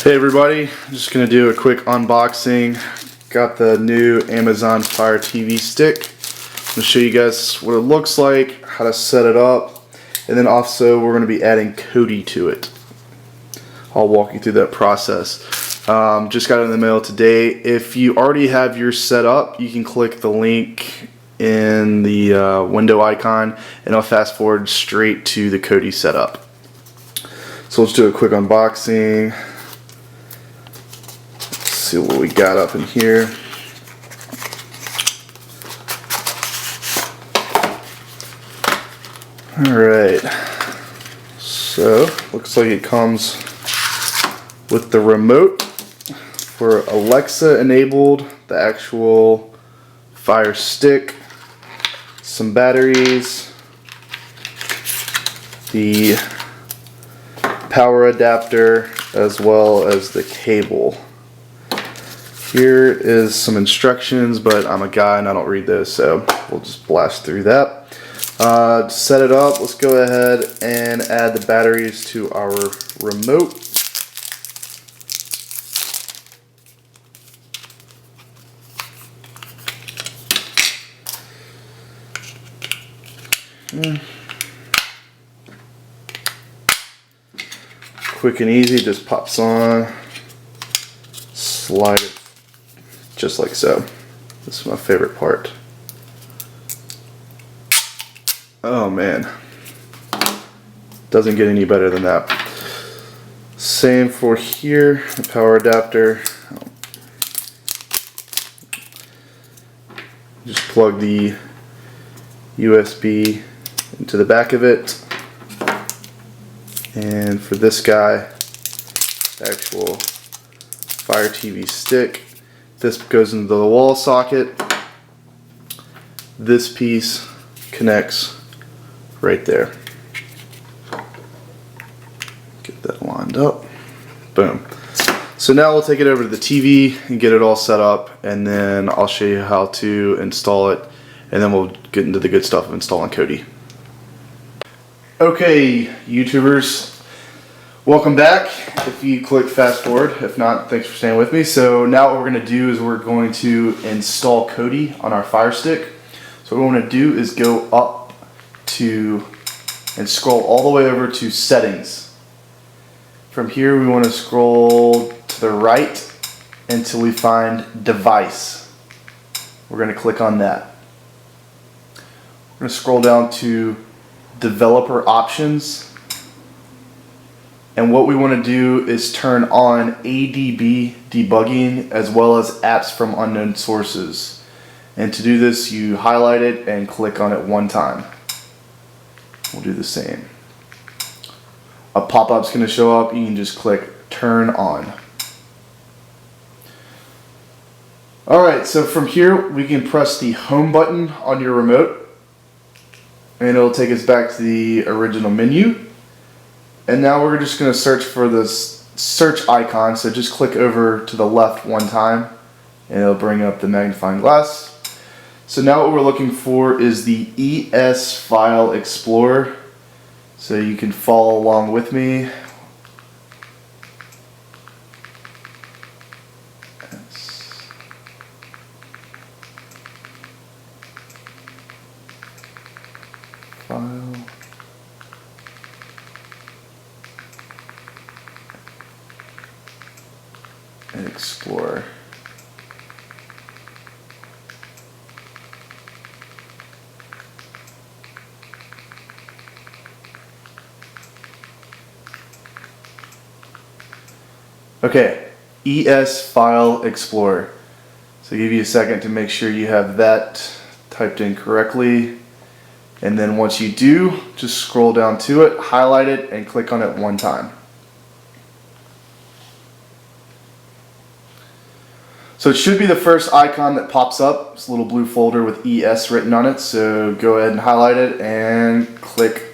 Hey everybody, I'm just going to do a quick unboxing. Got the new Amazon Fire TV stick. I'm going to show you guys what it looks like, how to set it up, and then also we're going to be adding Kodi to it. I'll walk you through that process. Just got it in the mail today. If you already have yours set up, you can click the link in the window icon and I'll fast forward straight to the Kodi setup. So let's do a quick unboxing. See what we got up in here. Alright, so looks like it comes with the remote for Alexa enabled, the actual Fire stick, some batteries, the power adapter, as well as the cable. Here is some instructions, but I'm a guy and I don't read those, so we'll just blast through that. To set it up, let's go ahead and add the batteries to our remote. Quick and easy, just pops on, slide it just like so. This is my favorite part. Oh man, doesn't get any better than that. Same for here, the power adapter. Just plug the USB into the back of it. And for this guy, the actual Fire TV stick, this goes into the wall socket. This piece connects right there. Get that lined up. Boom. So now we'll take it over to the TV and get it all set up, and then I'll show you how to install it, and then we'll get into the good stuff of installing Kodi. Okay, YouTubers, welcome back. If you click fast forward, if not, thanks for staying with me. So now what we're going to do is we're going to install Kodi on our Fire Stick. So what we want to do is go up to and scroll all the way over to Settings. From here we want to scroll to the right until we find Device. We're going to click on that. We're going to scroll down to Developer Options, and what we want to do is turn on ADB debugging as well as apps from unknown sources. And to do this, you highlight it and click on it one time. We'll do the same. A pop-up's going to show up. You can just click Turn On. Alright, so from here we can press the Home button on your remote, and it'll take us back to the original menu. And now we're just going to search for this search icon, so just click over to the left one time and it'll bring up the magnifying glass. So now what we're looking for is the ES File Explorer, so you can follow along with me. File. And Explorer. Okay, ES File Explorer. So give you a second to make sure you have that typed in correctly. And then once you do, just scroll down to it, highlight it, and click on it one time. So it should be the first icon that pops up. It's a little blue folder with ES written on it. So go ahead and highlight it and click.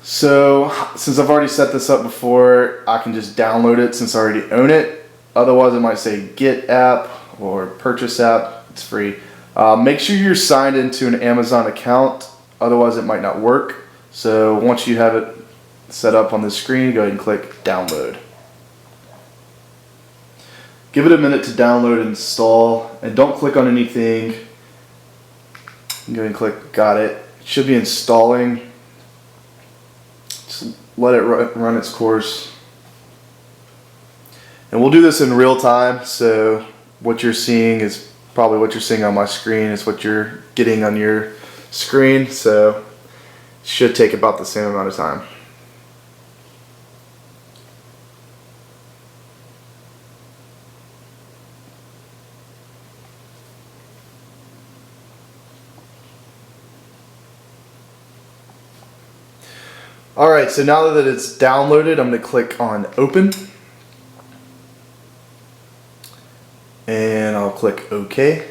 So since I've already set this up before, I can just download it since I already own it. Otherwise it might say Get App or Purchase App. It's free. Make sure you're signed into an Amazon account, otherwise it might not work. So once you have it set up on the screen, go ahead and click download. Give it a minute to download and install, and don't click on anything. Go ahead and click got it. It should be installing. Just let it run its course. And we'll do this in real time, so what you're seeing is probably what you're seeing on my screen is what you're getting on your screen, so it should take about the same amount of time. Alright, so now that it's downloaded, I'm going to click on open. And I'll click OK.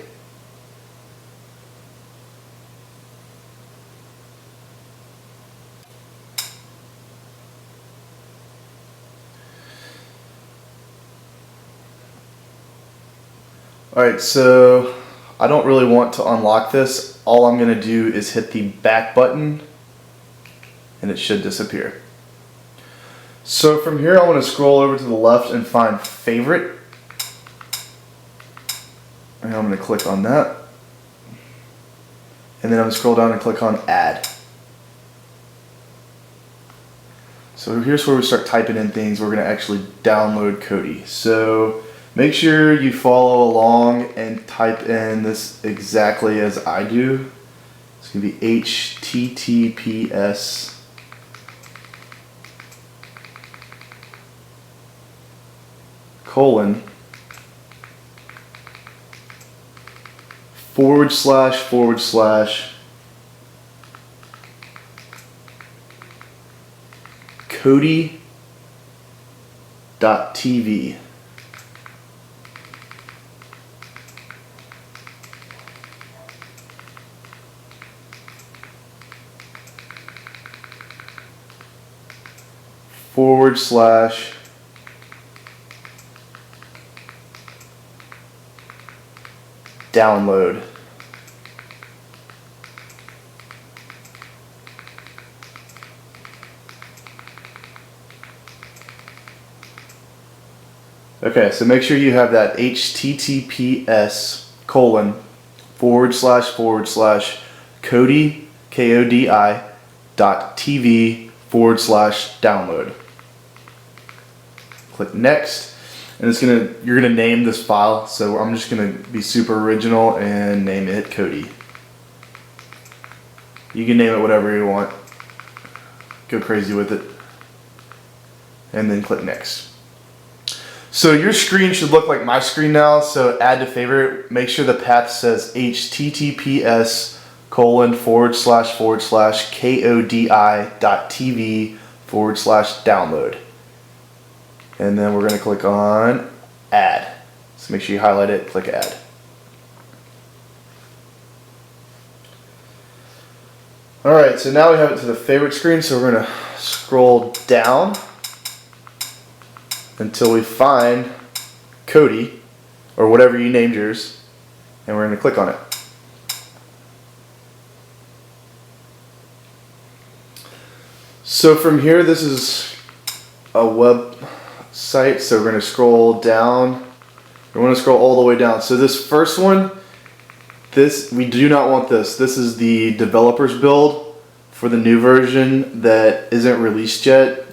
Alright, so I don't really want to unlock this. All I'm going to do is hit the back button and it should disappear. So from here I want to scroll over to the left and find favorite. And I'm going to click on that. And then I'm going to scroll down and click on add. So here's where we start typing in things. We're going to actually download Kodi. So make sure you follow along and type in this exactly as I do. It's going to be https :// Kodi.tv. / download. Okay, so make sure you have that https : Kodi .tv / download. Click next, and you're gonna name this file. So I'm just gonna be super original and name it Kodi. You can name it whatever you want. Go crazy with it, and then click next. So your screen should look like my screen now. So add to favorite. Make sure the path says https : Kodi.tv / download. And then we're going to click on add. So make sure you highlight it, click add. Alright, so now we have it to the favorite screen, so we're going to scroll down until we find Kodi, or whatever you named yours, and we're going to click on it. So from here, this is a website, so we're going to scroll down. We want to scroll all the way down. So this first one, we do not want this. This is the developer's build for the new version that isn't released yet.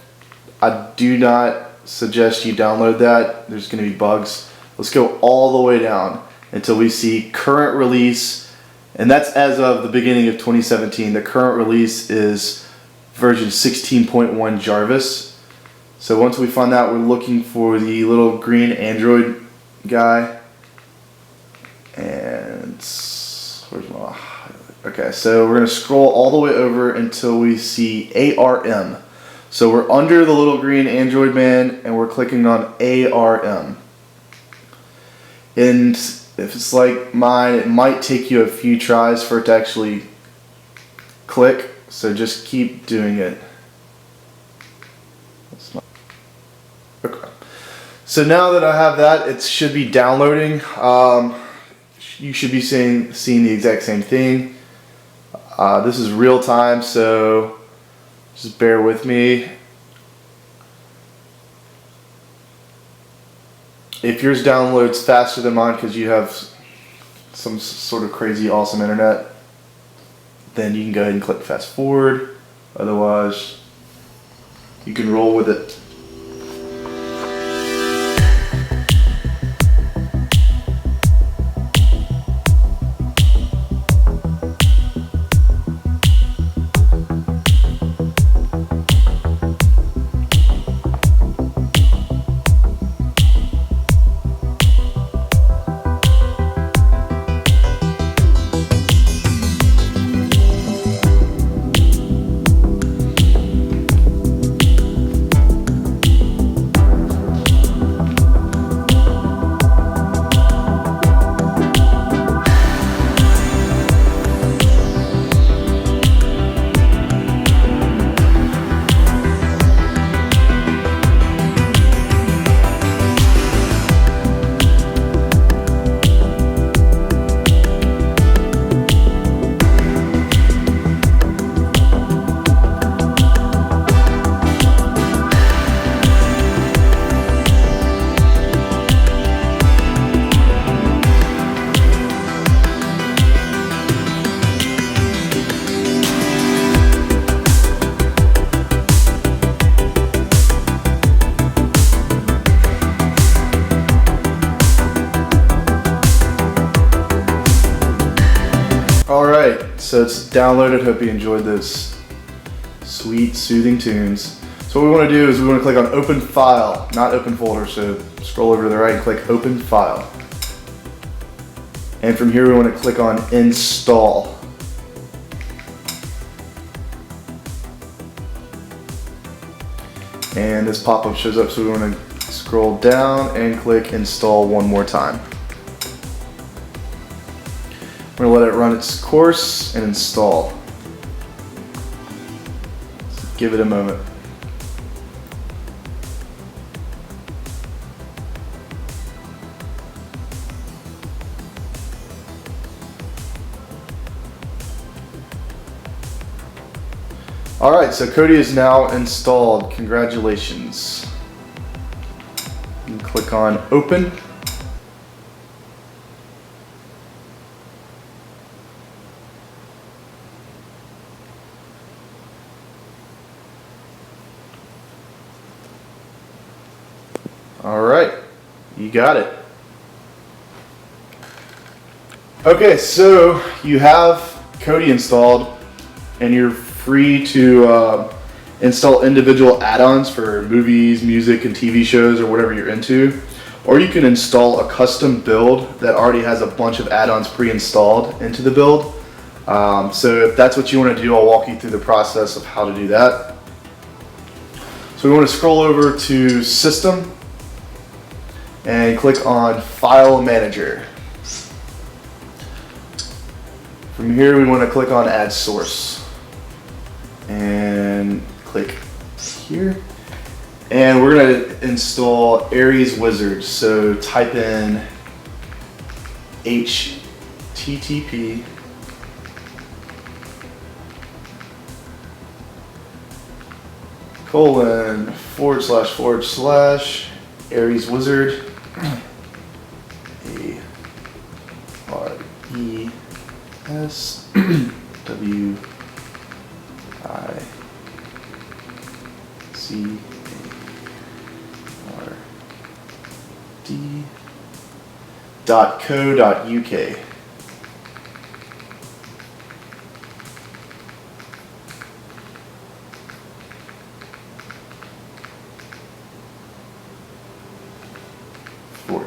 I do not suggest you download that. There's going to be bugs. Let's go all the way down until we see current release, and that's as of the beginning of 2017. The current release is version 16.1 Jarvis. So once we find that, we're looking for the little green Android guy. And where's my... Okay, so we're going to scroll all the way over until we see ARM. So we're under the little green Android man, and we're clicking on ARM. And if it's like mine, it might take you a few tries for it to actually click. So just keep doing it. Okay. So now that I have that, it should be downloading. You should be seeing the exact same thing. This is real time, so just bear with me. If yours downloads faster than mine because you have some sort of crazy awesome internet, then you can go ahead and click fast forward. Otherwise, you can roll with it. Alright, so it's downloaded. Hope you enjoyed those sweet, soothing tunes. So what we want to do is we want to click on Open File, not Open Folder. So scroll over to the right and click Open File. And from here we want to click on Install. And this pop-up shows up, so we want to scroll down and click Install one more time. We're going to let it run its course and install. So give it a moment. Alright, so Kodi is now installed. Congratulations. You can click on Open. Alright, you got it. Okay, so you have Kodi installed and you're free to install individual add-ons for movies, music, and TV shows or whatever you're into. Or you can install a custom build that already has a bunch of add-ons pre-installed into the build. So if that's what you want to do, I'll walk you through the process of how to do that. So we want to scroll over to System and click on File Manager. From here we want to click on Add Source and click here, and we're going to install Aries Wizard. So type in HTTP / Aries Wizard ARESWIZARD.co.uk.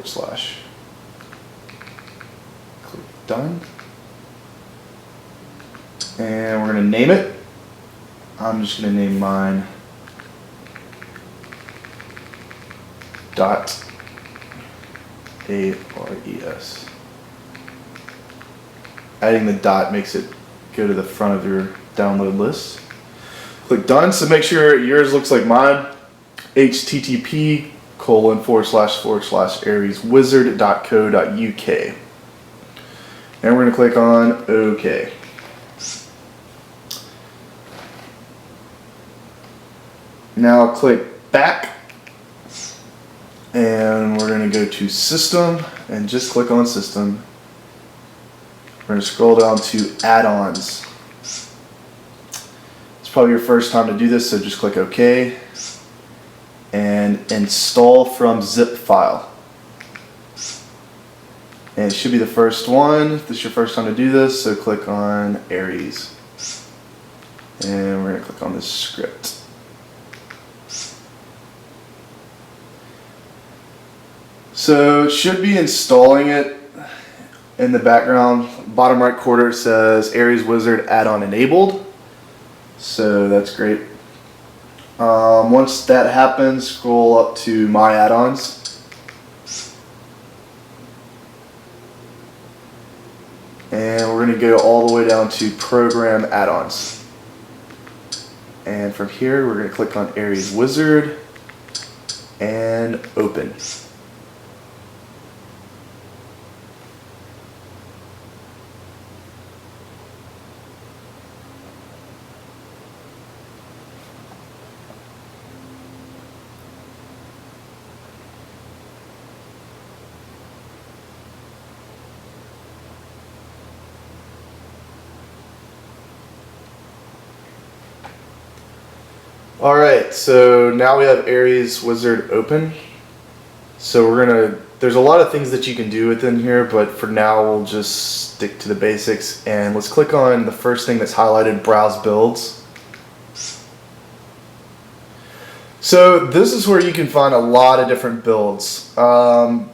/ click Done, and we're going to name it. I'm just going to name mine .ARES. Adding the dot makes it go to the front of your download list. Click Done. So make sure yours looks like mine. HTTP / ARESWIZARD.co.uk. And we're going to click on OK. Now click back, and we're going to go go to System and just click on System. We're going to scroll down to Add-ons. It's probably your first time to do this, so just click OK. And Install from zip file. And it should be the first one. If this is your first time to do this, so click on Aries. And we're going to click on this script. So it should be installing it in the background. Bottom right corner says Aries Wizard add-on enabled. So that's great. Once that happens, scroll up to My Add-ons. And we're going to go all the way down to Program Add-ons. And from here, we're going to click on Aries Wizard and Open. Alright, so now we have Aries Wizard open. So there's a lot of things that you can do within here, but for now we'll just stick to the basics. And let's click on the first thing that's highlighted, Browse Builds. So this is where you can find a lot of different builds. I'm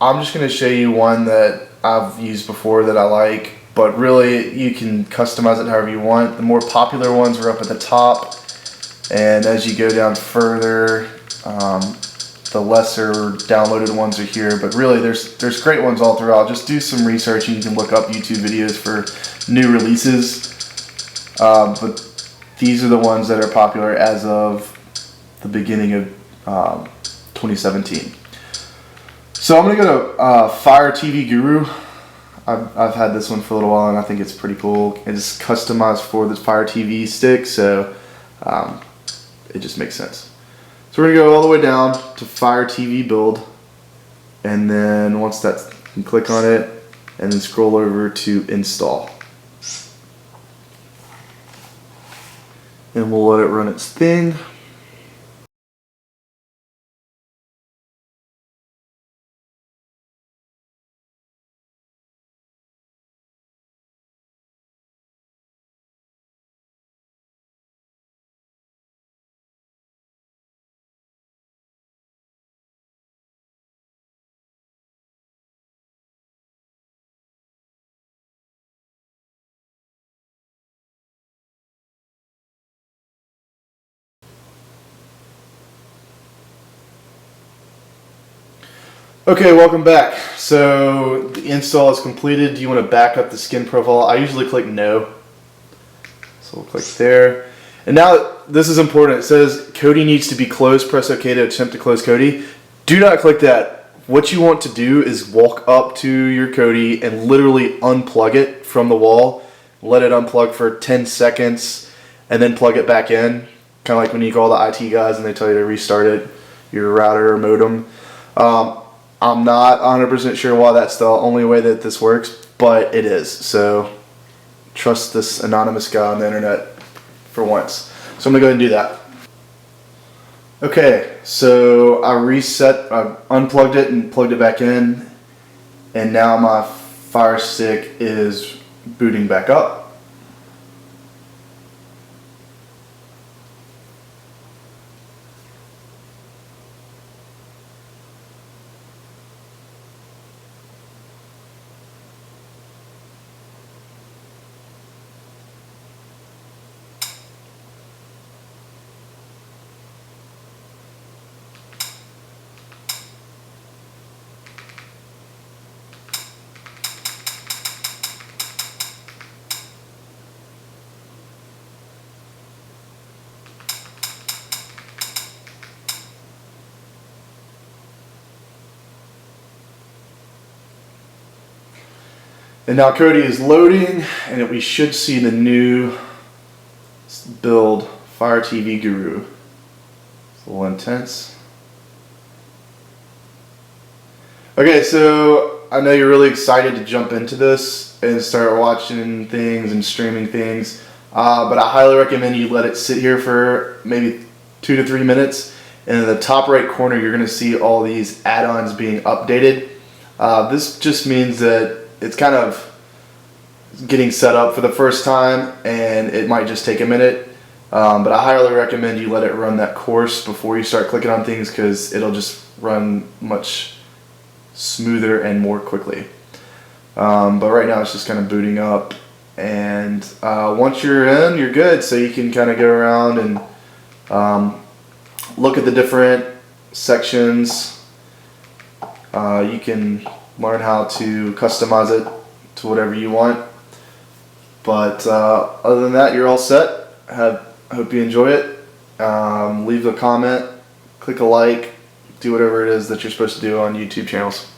just going to show you one that I've used before that I like, but really you can customize it however you want. The more popular ones are up at the top. And as you go down further, the lesser downloaded ones are here. But really, there's great ones all throughout. Just do some research, and you can look up YouTube videos for new releases. But these are the ones that are popular as of the beginning of 2017. So I'm going to go to Fire TV Guru. I've had this one for a little while, and I think it's pretty cool. It's customized for this Fire TV stick, so it just makes sense. So we're going to go all the way down to Fire TV Build, and then once that, you can click on it and then scroll over to Install. And we'll let it run its thing. Okay, welcome back. So the install is completed. Do you want to back up the skin profile? I usually click no. So we'll click there. And now this is important. It says Kodi needs to be closed. Press OK to attempt to close Kodi. Do not click that. What you want to do is walk up to your Kodi and literally unplug it from the wall. Let it unplug for 10 seconds and then plug it back in. Kind of like when you call the IT guys and they tell you to restart it, your router or modem. I'm not 100% sure why that's the only way that this works, but it is. So trust this anonymous guy on the internet for once. So I'm going to go ahead and do that. Okay, so I unplugged it and plugged it back in, and now my Fire Stick is booting back up. And now Kodi is loading, and we should see the new build, Fire TV Guru. It's a little intense. Okay, so I know you're really excited to jump into this and start watching things and streaming things, but I highly recommend you let it sit here for maybe 2 to 3 minutes. And in the top right corner, you're going to see all these add-ons being updated. This just means that it's kind of getting set up for the first time, and it might just take a minute. But I highly recommend you let it run that course before you start clicking on things, because it'll just run much smoother and more quickly. But right now it's just kind of booting up, and once you're in, you're good. So you can kind of go around and look at the different sections. You can learn how to customize it to whatever you want. But other than that, you're all set. I hope you enjoy it. Leave a comment, click a like, do whatever it is that you're supposed to do on YouTube channels.